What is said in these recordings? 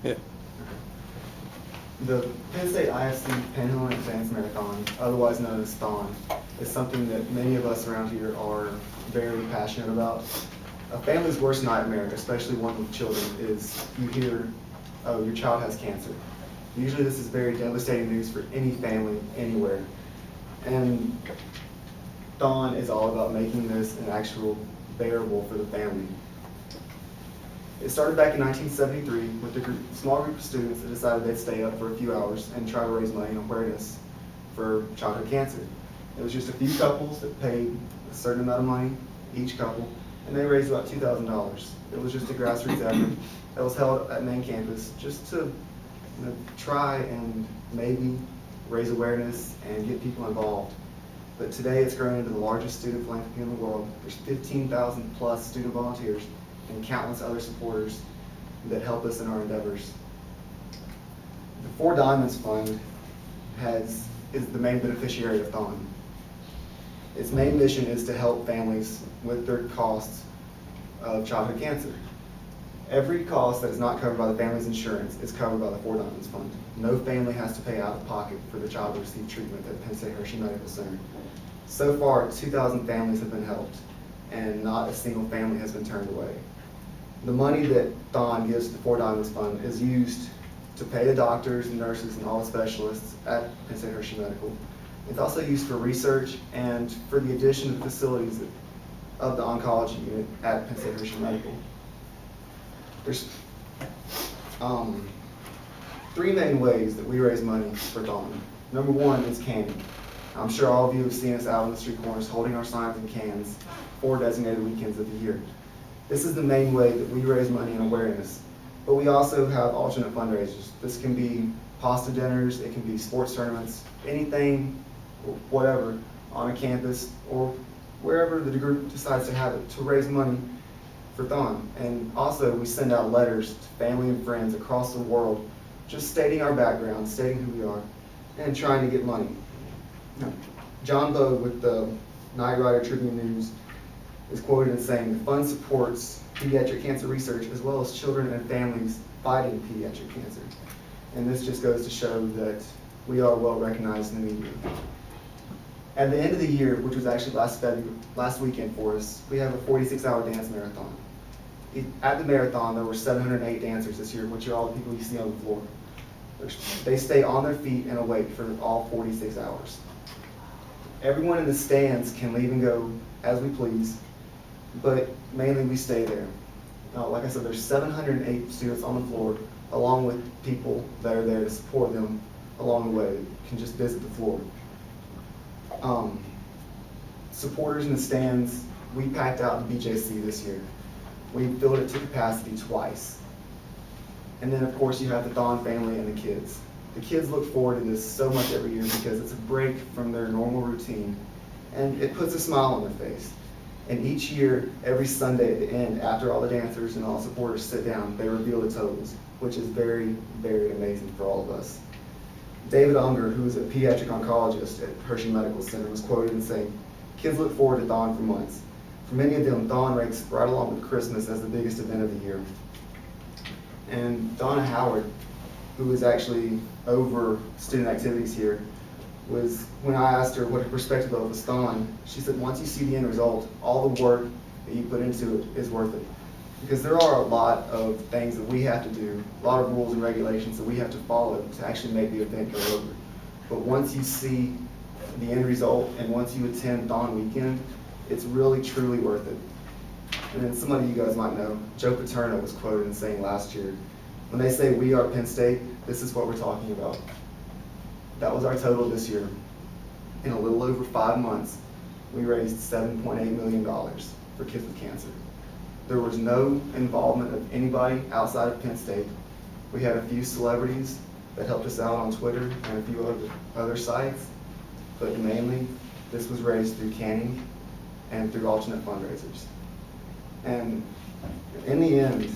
Yeah. The Penn State IFC Panhandle Advanced Marathon, otherwise known as Thon, is something that many of us around here are very passionate about. A family's worst nightmare, especially one with children, is you hear, oh, your child has cancer. Usually this is very devastating news for any family, anywhere. And Thon is all about making this an actual bearable for the family. It started back in 1973 with a small group of students that decided they'd stay up for a few hours and try to raise money and awareness for childhood cancer. It was just a few couples that paid a certain amount of money, each couple, and they raised about $2,000. It was just a grassroots effort that was held at main campus just to try and maybe raise awareness and get people involved. But today it's grown into the largest student philanthropy in the world. There's 15,000 plus student volunteers and countless other supporters that help us in our endeavors. The Four Diamonds Fund is the main beneficiary of Thon. Its main mission is to help families with their costs of childhood cancer. Every cost that is not covered by the family's insurance is covered by the Four Diamonds Fund. No family has to pay out of pocket for the child to receive treatment at Penn State Hershey Medical Center. So far, 2,000 families have been helped, and not a single family has been turned away. The money that Thon gives to the Four Diamonds Fund is used to pay the doctors and nurses and all the specialists at Penn State Hershey Medical. It's also used for research and for the addition of facilities of the oncology unit at Penn State Hershey Medical. There's three main ways that we raise money for Thon. Number one is canning. I'm sure all of you have seen us out on the street corners holding our signs and cans for designated weekends of the year. This is the main way that we raise money and awareness. But we also have alternate fundraisers. This can be pasta dinners, it can be sports tournaments, anything, whatever, on a campus or wherever the group decides to have it to raise money for Thon. And also we send out letters to family and friends across the world just stating our background, stating who we are, and trying to get money. John Bowe with the Night Rider Tribune News is quoted as saying, "The fund supports pediatric cancer research as well as children and families fighting pediatric cancer." And this just goes to show that we are well recognized in the media. At the end of the year, which was actually last weekend for us, we have a 46-hour dance marathon. At the marathon, there were 708 dancers this year, which are all the people you see on the floor. They stay on their feet and awake for all 46 hours. Everyone in the stands can leave and go as we please, but mainly we stay there. Like I said, there's 708 students on the floor, along with people that are there to support them along the way. You can just visit the floor. Supporters in the stands, we packed out the BJC this year. We filled it to capacity twice. And then of course you have the Thon family and the kids. The kids look forward to this so much every year because it's a break from their normal routine and it puts a smile on their face. And each year, every Sunday at the end, after all the dancers and all the supporters sit down, they reveal the totals, which is very, very amazing for all of us. David Unger, who is a pediatric oncologist at Hershey Medical Center, was quoted in saying, "Kids look forward to Thon for months. For many of them, Thon ranks right along with Christmas as the biggest event of the year." And Donna Howard, who is actually over student activities here, when I asked her what her perspective of was Thon, she said once you see the end result, all the work that you put into it is worth it. Because there are a lot of things that we have to do, a lot of rules and regulations that we have to follow to actually make the event go over. But once you see the end result and once you attend Thon weekend, it's really truly worth it. And then some of you guys might know, Joe Paterno was quoted in saying last year, when they say we are Penn State, this is what we're talking about. That was our total this year. In a little over 5 months, we raised $7.8 million for kids with cancer. There was no involvement of anybody outside of Penn State. We had a few celebrities that helped us out on Twitter and a few other sites, but mainly this was raised through canning and through alternate fundraisers. And in the end,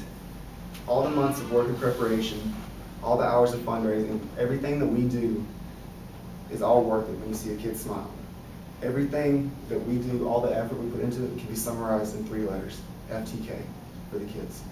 all the months of work and preparation, all the hours of fundraising, everything that we do is all worth it when you see a kid smile. Everything that we do, all the effort we put into it can be summarized in 3 letters, FTK, for the kids.